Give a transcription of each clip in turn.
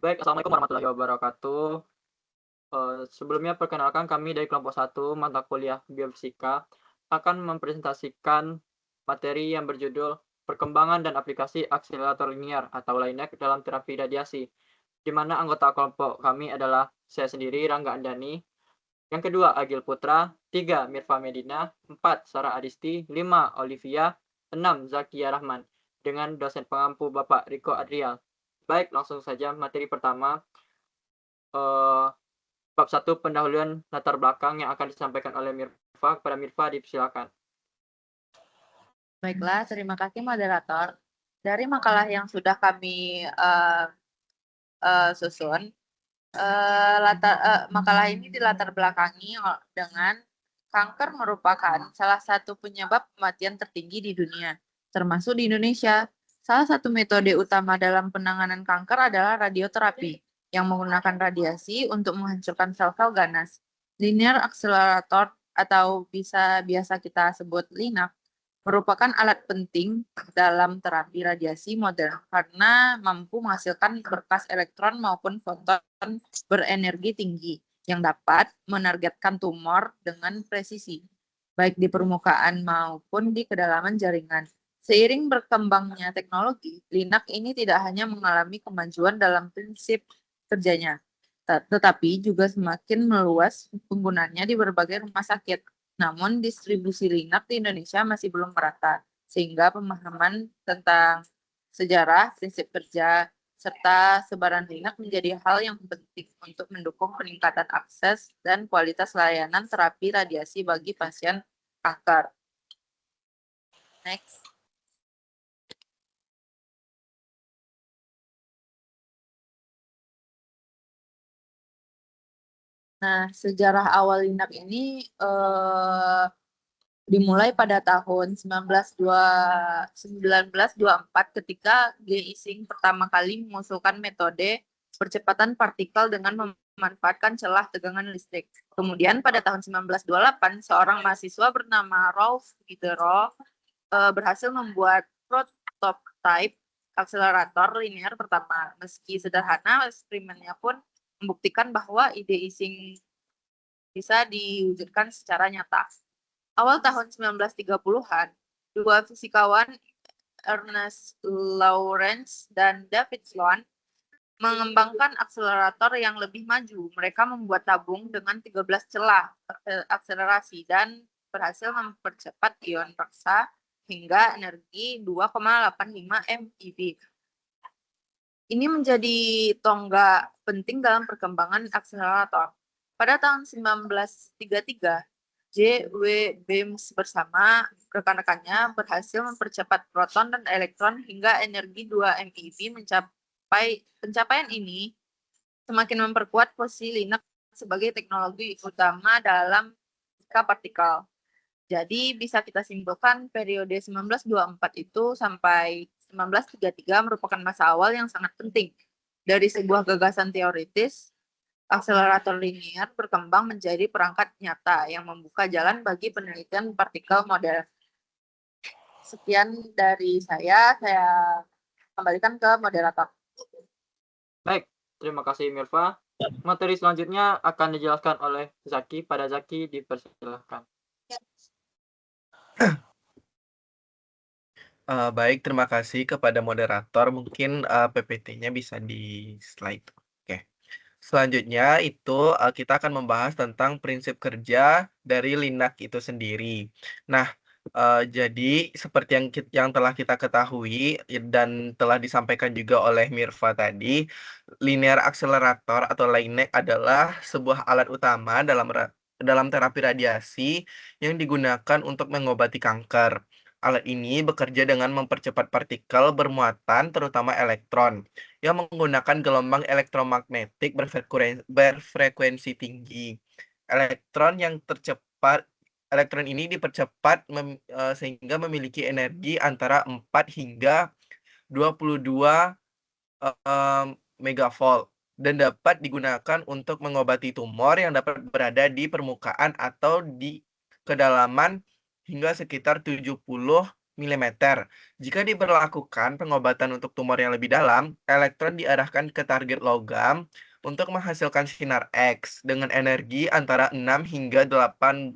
Baik, assalamualaikum warahmatullahi wabarakatuh. Sebelumnya perkenalkan kami dari kelompok satu mata kuliah Biofisika akan mempresentasikan materi yang berjudul Perkembangan dan Aplikasi Akselerator Linier atau LINEC dalam Terapi Radiasi, di mana anggota kelompok kami adalah saya sendiri, Rangga Andani, yang kedua Agil Putra, 3 Mirfa Medina, 4 Sarah Adisti, 5 Olivia, 6 Zakia Rahman, dengan dosen pengampu Bapak Riko Adrial. Baik, langsung saja materi pertama. Eh, Bab 1 pendahuluan latar belakang yang akan disampaikan oleh Mirfa. Kepada Mirfa dipersilakan. Baiklah, terima kasih moderator. Dari makalah yang sudah kami susun, makalah ini dilatar belakangi dengan kanker merupakan salah satu penyebab kematian tertinggi di dunia, termasuk di Indonesia. Salah satu metode utama dalam penanganan kanker adalah radioterapi, yang menggunakan radiasi untuk menghancurkan sel-sel ganas. Linear accelerator atau biasa kita sebut LINAC merupakan alat penting dalam terapi radiasi modern karena mampu menghasilkan berkas elektron maupun foton berenergi tinggi yang dapat menargetkan tumor dengan presisi, baik di permukaan maupun di kedalaman jaringan. Seiring berkembangnya teknologi, LINAC ini tidak hanya mengalami kemajuan dalam prinsip kerjanya, tetapi juga semakin meluas penggunaannya di berbagai rumah sakit. Namun distribusi LINAC di Indonesia masih belum merata, sehingga pemahaman tentang sejarah, prinsip kerja, serta sebaran LINAC menjadi hal yang penting untuk mendukung peningkatan akses dan kualitas layanan terapi radiasi bagi pasien kanker. Next. Nah, sejarah awal LINAC ini dimulai pada tahun 1924 ketika G. Ising pertama kali mengusulkan metode percepatan partikel dengan memanfaatkan celah tegangan listrik. Kemudian pada tahun 1928, seorang mahasiswa bernama Rolf Gideroth berhasil membuat prototype akselerator linear pertama. Meski sederhana, eksperimennya pun membuktikan bahwa ide Ising bisa diwujudkan secara nyata. Awal tahun 1930-an, dua fisikawan, Ernest Lawrence dan David Sloan, mengembangkan akselerator yang lebih maju. Mereka membuat tabung dengan 13 celah akselerasi dan berhasil mempercepat ion paksa hingga energi 2,85 MeV. Ini menjadi tonggak penting dalam perkembangan akselerator. Pada tahun 1933, J. W. Beams bersama rekan-rekannya berhasil mempercepat proton dan elektron hingga energi 2 MeV. Pencapaian ini semakin memperkuat posisi LINAC sebagai teknologi utama dalam fisika partikel. Jadi bisa kita simpulkan periode 1924 itu sampai 1933 merupakan masa awal yang sangat penting. Dari sebuah gagasan teoritis, akselerator linier berkembang menjadi perangkat nyata yang membuka jalan bagi penelitian partikel modern. Sekian dari saya kembalikan ke moderator. Baik, terima kasih Mirfa. Materi selanjutnya akan dijelaskan oleh Zaki. Pada Zaki dipersilakan. Baik, terima kasih kepada moderator. Mungkin PPT-nya bisa di slide. Oke. Selanjutnya itu kita akan membahas tentang prinsip kerja dari LINAC itu sendiri. Nah, jadi seperti yang telah kita ketahui dan telah disampaikan juga oleh Mirfa tadi, linear accelerator atau LINAC adalah sebuah alat utama dalam terapi radiasi yang digunakan untuk mengobati kanker. Alat ini bekerja dengan mempercepat partikel bermuatan, terutama elektron, yang menggunakan gelombang elektromagnetik berfrekuensi tinggi. Elektron ini dipercepat sehingga memiliki energi antara 4 hingga 22 megavolt dan dapat digunakan untuk mengobati tumor yang dapat berada di permukaan atau di kedalaman hingga sekitar 70 mm. Jika diberlakukan pengobatan untuk tumor yang lebih dalam, elektron diarahkan ke target logam untuk menghasilkan sinar X dengan energi antara 6 hingga 18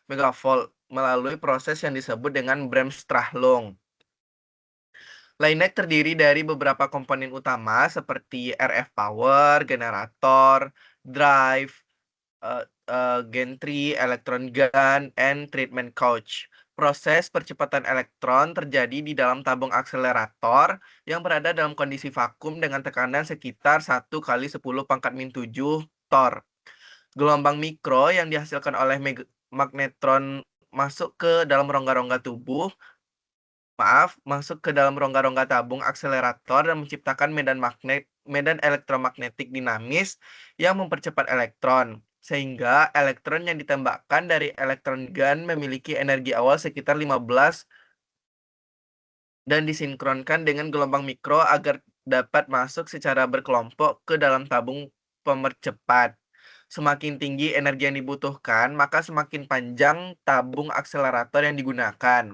megavolt melalui proses yang disebut dengan Bremsstrahlung. Linek terdiri dari beberapa komponen utama seperti RF power, generator, drive, gantry, electron gun, and treatment couch. Proses percepatan elektron terjadi di dalam tabung akselerator yang berada dalam kondisi vakum dengan tekanan sekitar 1 kali 10 pangkat min 7 torr. Gelombang mikro yang dihasilkan oleh magnetron masuk ke dalam rongga-rongga tabung akselerator dan menciptakan medan elektromagnetik dinamis yang mempercepat elektron, sehingga elektron yang ditembakkan dari elektron gun memiliki energi awal sekitar 15 dan disinkronkan dengan gelombang mikro agar dapat masuk secara berkelompok ke dalam tabung pemercepat. Semakin tinggi energi yang dibutuhkan, maka semakin panjang tabung akselerator yang digunakan.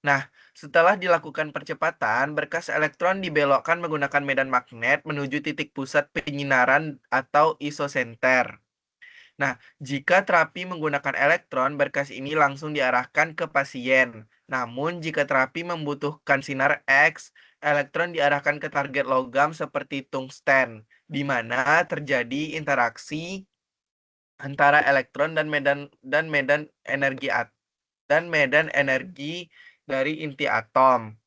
Nah, setelah dilakukan percepatan, berkas elektron dibelokkan menggunakan medan magnet menuju titik pusat penyinaran atau isosenter. Nah, jika terapi menggunakan elektron, berkas ini langsung diarahkan ke pasien. Namun, jika terapi membutuhkan sinar X, elektron diarahkan ke target logam seperti tungsten, di mana terjadi interaksi antara elektron dan medan energi dari inti atom.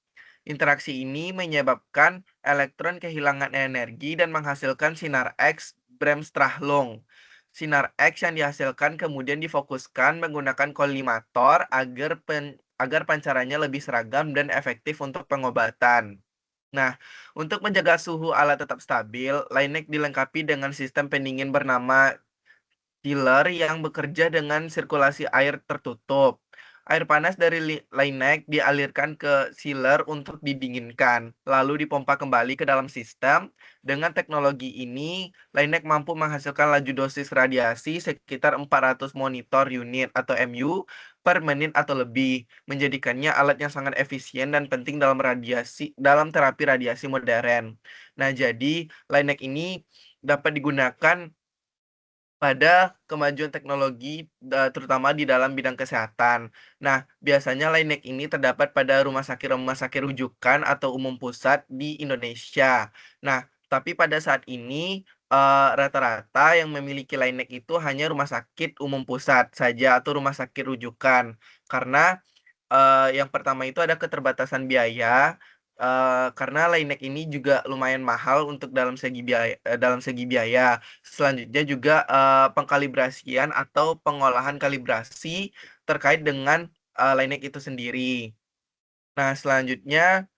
Interaksi ini menyebabkan elektron kehilangan energi dan menghasilkan sinar X Bremsstrahlung. Sinar X yang dihasilkan kemudian difokuskan menggunakan kolimator agar pancarannya lebih seragam dan efektif untuk pengobatan. Nah, untuk menjaga suhu alat tetap stabil, Linek dilengkapi dengan sistem pendingin bernama chiller yang bekerja dengan sirkulasi air tertutup. Air panas dari Linek dialirkan ke chiller untuk didinginkan, lalu dipompa kembali ke dalam sistem. Dengan teknologi ini, Linek mampu menghasilkan laju dosis radiasi sekitar 400 monitor unit atau MU per menit atau lebih, menjadikannya alat yang sangat efisien dan penting dalam terapi radiasi modern. Nah, jadi Linek ini dapat digunakan pada kemajuan teknologi terutama di dalam bidang kesehatan. Nah, biasanya Linek ini terdapat pada rumah sakit rujukan atau umum pusat di Indonesia. Nah, tapi pada saat ini rata-rata yang memiliki Linek itu hanya rumah sakit umum pusat saja atau rumah sakit rujukan. Karena yang pertama itu ada keterbatasan biaya, karena Linek ini juga lumayan mahal untuk dalam segi biaya. Selanjutnya juga, pengkalibrasian atau pengolahan kalibrasi terkait dengan, Linek itu sendiri. Nah, selanjutnya,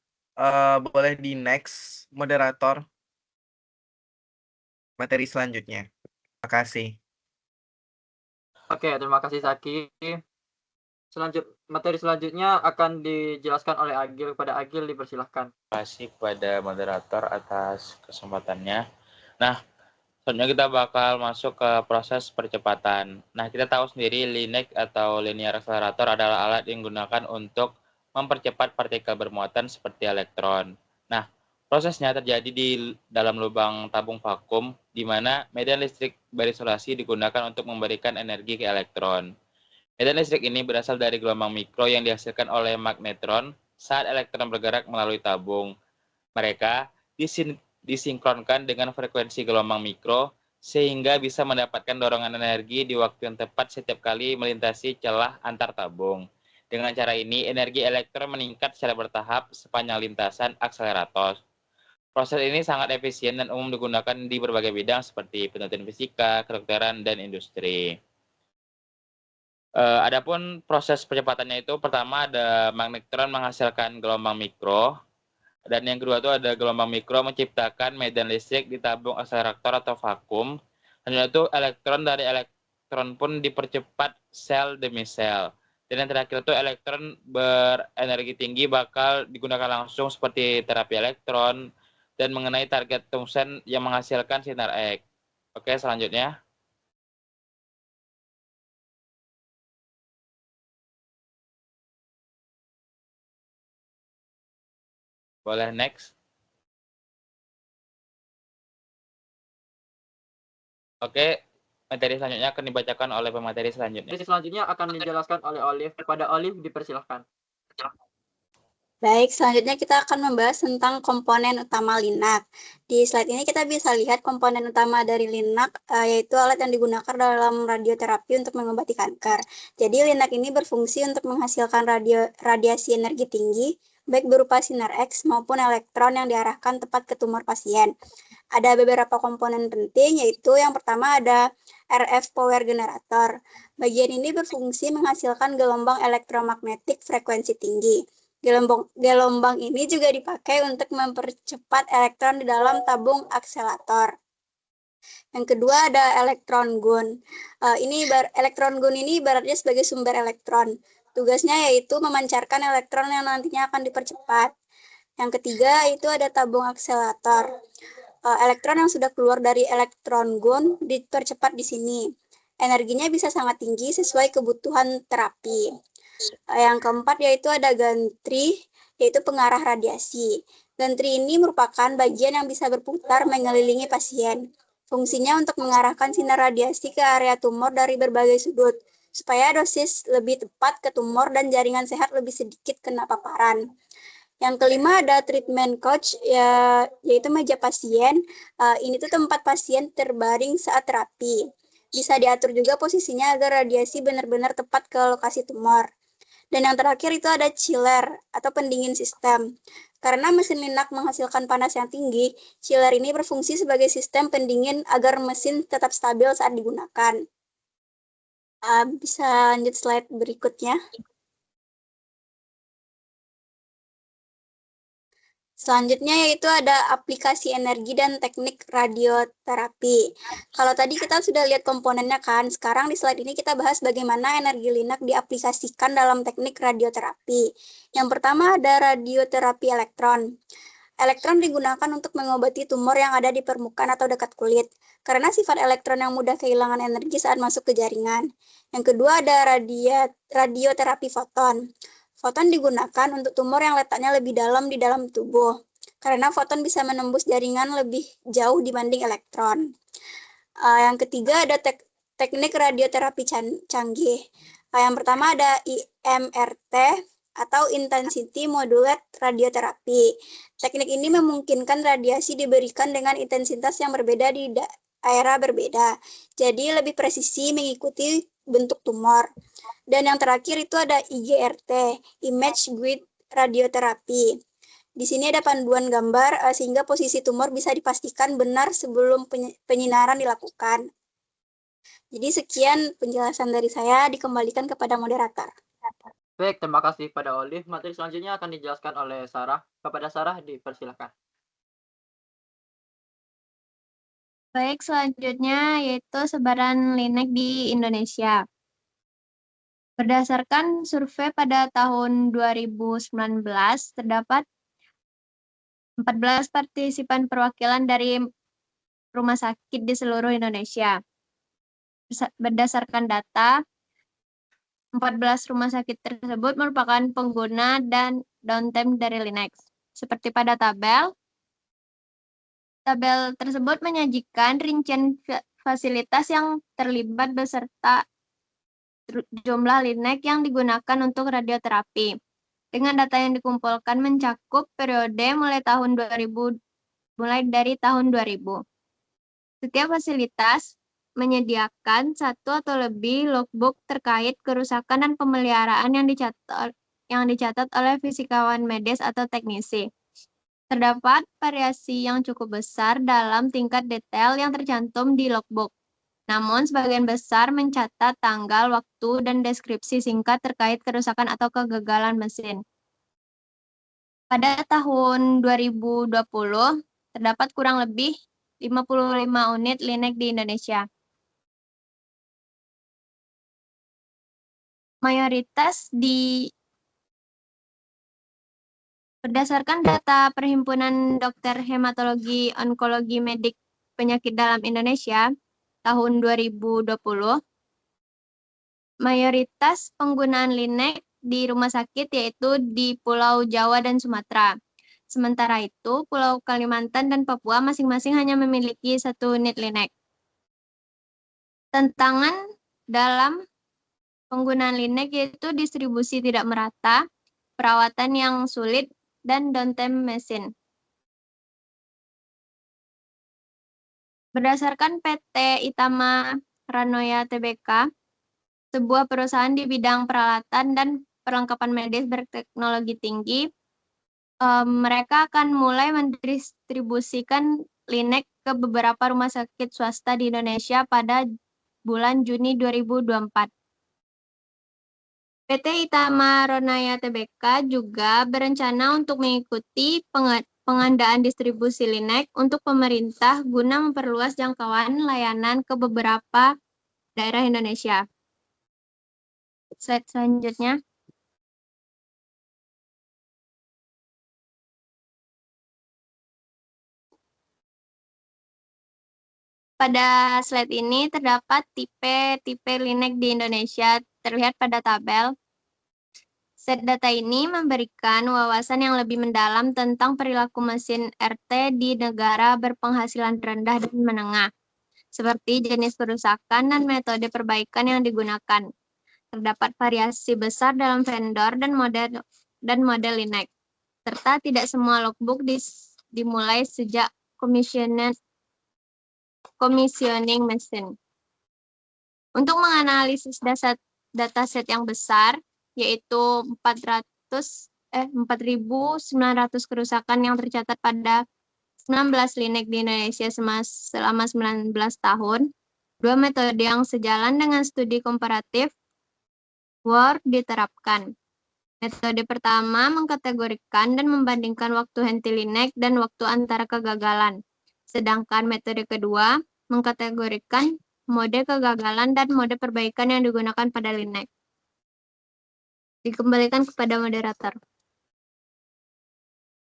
boleh di next moderator materi selanjutnya. Terima kasih. Oke, terima kasih Zaki. Materi selanjutnya akan dijelaskan oleh Agil. Kepada Agil dipersilahkan. Terima kasih kepada moderator atas kesempatannya. Nah, selanjutnya kita bakal masuk ke proses percepatan. Nah, kita tahu sendiri Linek atau linear accelerator adalah alat yang digunakan untuk mempercepat partikel bermuatan seperti elektron. Nah, prosesnya terjadi di dalam lubang tabung vakum, di mana medan listrik berisolasi digunakan untuk memberikan energi ke elektron. Medan listrik ini berasal dari gelombang mikro yang dihasilkan oleh magnetron saat elektron bergerak melalui tabung. Mereka disinkronkan dengan frekuensi gelombang mikro sehingga bisa mendapatkan dorongan energi di waktu yang tepat setiap kali melintasi celah antar tabung. Dengan cara ini, energi elektron meningkat secara bertahap sepanjang lintasan akselerator. Proses ini sangat efisien dan umum digunakan di berbagai bidang seperti penelitian fisika, kedokteran, dan industri. Adapun proses percepatannya itu pertama ada magnetron menghasilkan gelombang mikro, dan yang kedua itu ada gelombang mikro menciptakan medan listrik di tabung akselerator atau vakum. Dan itu elektron dari elektron pun dipercepat sel demi sel. Dan yang terakhir itu elektron berenergi tinggi bakal digunakan langsung seperti terapi elektron dan mengenai target tungsten yang menghasilkan sinar X. Oke, selanjutnya. Boleh next. Oke, materi selanjutnya akan dibacakan oleh pemateri selanjutnya. Materi selanjutnya akan dijelaskan oleh Olive. Kepada Olive dipersilahkan. Baik, selanjutnya kita akan membahas tentang komponen utama Linac. Di slide ini kita bisa lihat komponen utama dari Linac, yaitu alat yang digunakan dalam radioterapi untuk mengobati kanker. Jadi Linac ini berfungsi untuk menghasilkan radiasi energi tinggi, baik berupa sinar X maupun elektron yang diarahkan tepat ke tumor pasien. Ada beberapa komponen penting, yaitu yang pertama ada RF power generator. Bagian ini berfungsi menghasilkan gelombang elektromagnetik frekuensi tinggi. Gelombang ini juga dipakai untuk mempercepat elektron di dalam tabung akselerator. Yang kedua ada elektron gun. Elektron gun ini ibaratnya sebagai sumber elektron. Tugasnya yaitu memancarkan elektron yang nantinya akan dipercepat. Yang ketiga itu ada tabung akselerator. Elektron yang sudah keluar dari elektron gun dipercepat di sini. Energinya bisa sangat tinggi sesuai kebutuhan terapi. Yang keempat yaitu ada gantry, yaitu pengarah radiasi. Gantry ini merupakan bagian yang bisa berputar mengelilingi pasien. Fungsinya untuk mengarahkan sinar radiasi ke area tumor dari berbagai sudut, supaya dosis lebih tepat ke tumor dan jaringan sehat lebih sedikit kena paparan. Yang kelima ada treatment couch, yaitu meja pasien. Ini tuh tempat pasien terbaring saat terapi. Bisa diatur juga posisinya agar radiasi benar-benar tepat ke lokasi tumor. Dan yang terakhir itu ada chiller atau pendingin sistem. Karena mesin Linac menghasilkan panas yang tinggi, chiller ini berfungsi sebagai sistem pendingin agar mesin tetap stabil saat digunakan. Bisa lanjut slide berikutnya. Selanjutnya yaitu ada aplikasi energi dan teknik radioterapi. Kalau tadi kita sudah lihat komponennya kan, sekarang di slide ini kita bahas bagaimana energi Linac diaplikasikan dalam teknik radioterapi. Yang pertama ada radioterapi elektron. Elektron digunakan untuk mengobati tumor yang ada di permukaan atau dekat kulit, karena sifat elektron yang mudah kehilangan energi saat masuk ke jaringan. Yang kedua ada radioterapi foton. Foton digunakan untuk tumor yang letaknya lebih dalam di dalam tubuh, karena foton bisa menembus jaringan lebih jauh dibanding elektron. Yang ketiga ada teknik radioterapi canggih. Yang pertama ada IMRT atau Intensity Modulate Radiotherapy. Teknik ini memungkinkan radiasi diberikan dengan intensitas yang berbeda di daerah berbeda, jadi lebih presisi mengikuti bentuk tumor. Dan yang terakhir itu ada IGRT, Image Guided Radiotherapy. Di sini ada panduan gambar sehingga posisi tumor bisa dipastikan benar sebelum penyinaran dilakukan. Jadi sekian penjelasan dari saya, dikembalikan kepada moderator. Baik, terima kasih pada Olive. Materi selanjutnya akan dijelaskan oleh Sarah. Kepada Sarah dipersilakan. Baik, selanjutnya yaitu sebaran Linac di Indonesia. Berdasarkan survei pada tahun 2019, terdapat 14 partisipan perwakilan dari rumah sakit di seluruh Indonesia. Berdasarkan data, 14 rumah sakit tersebut merupakan pengguna dan downtime dari Linac. Seperti pada tabel tersebut menyajikan rincian fasilitas yang terlibat beserta jumlah Linac yang digunakan untuk radioterapi. Dengan data yang dikumpulkan mencakup periode mulai dari tahun 2000. Setiap fasilitas menyediakan satu atau lebih logbook terkait kerusakan dan pemeliharaan yang dicatat oleh fisikawan medis atau teknisi. Terdapat variasi yang cukup besar dalam tingkat detail yang tercantum di logbook. Namun, sebagian besar mencatat tanggal, waktu, dan deskripsi singkat terkait kerusakan atau kegagalan mesin. Pada tahun 2020, terdapat kurang lebih 55 unit Linac di Indonesia. Berdasarkan data Perhimpunan Dokter Hematologi Onkologi Medik Penyakit Dalam Indonesia tahun 2020, mayoritas penggunaan Linac di rumah sakit yaitu di Pulau Jawa dan Sumatera. Sementara itu, Pulau Kalimantan dan Papua masing-masing hanya memiliki 1 unit Linek. Tantangan dalam penggunaan Linek yaitu distribusi tidak merata, perawatan yang sulit, dan downtime mesin. Berdasarkan PT Itama Ranoya Tbk, sebuah perusahaan di bidang peralatan dan perlengkapan medis berteknologi tinggi, mereka akan mulai mendistribusikan Linek ke beberapa rumah sakit swasta di Indonesia pada bulan Juni 2024. PT Itama Ronaya Tbk juga berencana untuk mengikuti pengandaan distribusi Linek untuk pemerintah guna memperluas jangkauan layanan ke beberapa daerah Indonesia. Slide selanjutnya. Pada slide ini terdapat tipe-tipe Linek di Indonesia terlihat pada tabel. Set data ini memberikan wawasan yang lebih mendalam tentang perilaku mesin RT di negara berpenghasilan rendah dan menengah, seperti jenis kerusakan dan metode perbaikan yang digunakan. Terdapat variasi besar dalam vendor dan model Linek, serta tidak semua logbook dimulai sejak commissioning mesin. Untuk menganalisis dataset yang besar, yaitu 4.900 kerusakan yang tercatat pada 19 Linek di Indonesia selama 19 tahun, 2 metode yang sejalan dengan studi komparatif WAR diterapkan. Metode pertama mengkategorikan dan membandingkan waktu henti Linek dan waktu antara kegagalan. Sedangkan metode kedua mengkategorikan mode kegagalan dan mode perbaikan yang digunakan pada Linek. Dikembalikan kepada moderator.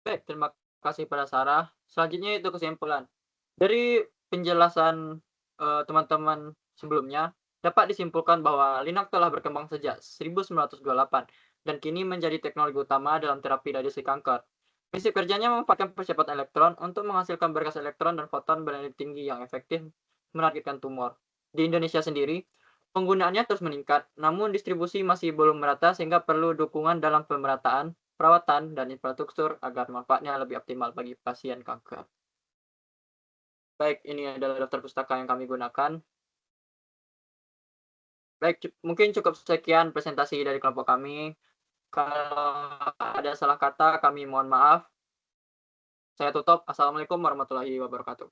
Baik, terima kasih pada Sarah. Selanjutnya itu kesimpulan. Dari penjelasan teman-teman sebelumnya, dapat disimpulkan bahwa Linek telah berkembang sejak 1928 dan kini menjadi teknologi utama dalam terapi radiasi kanker. Prinsip kerjanya memanfaatkan percepatan elektron untuk menghasilkan berkas elektron dan foton berenergi tinggi yang efektif menargetkan tumor. Di Indonesia sendiri, penggunaannya terus meningkat, namun distribusi masih belum merata sehingga perlu dukungan dalam pemerataan, perawatan, dan infrastruktur agar manfaatnya lebih optimal bagi pasien kanker. Baik, ini adalah daftar pustaka yang kami gunakan. Baik, mungkin cukup sekian presentasi dari kelompok kami. Kalau ada salah kata, kami mohon maaf. Saya tutup. Assalamualaikum warahmatullahi wabarakatuh.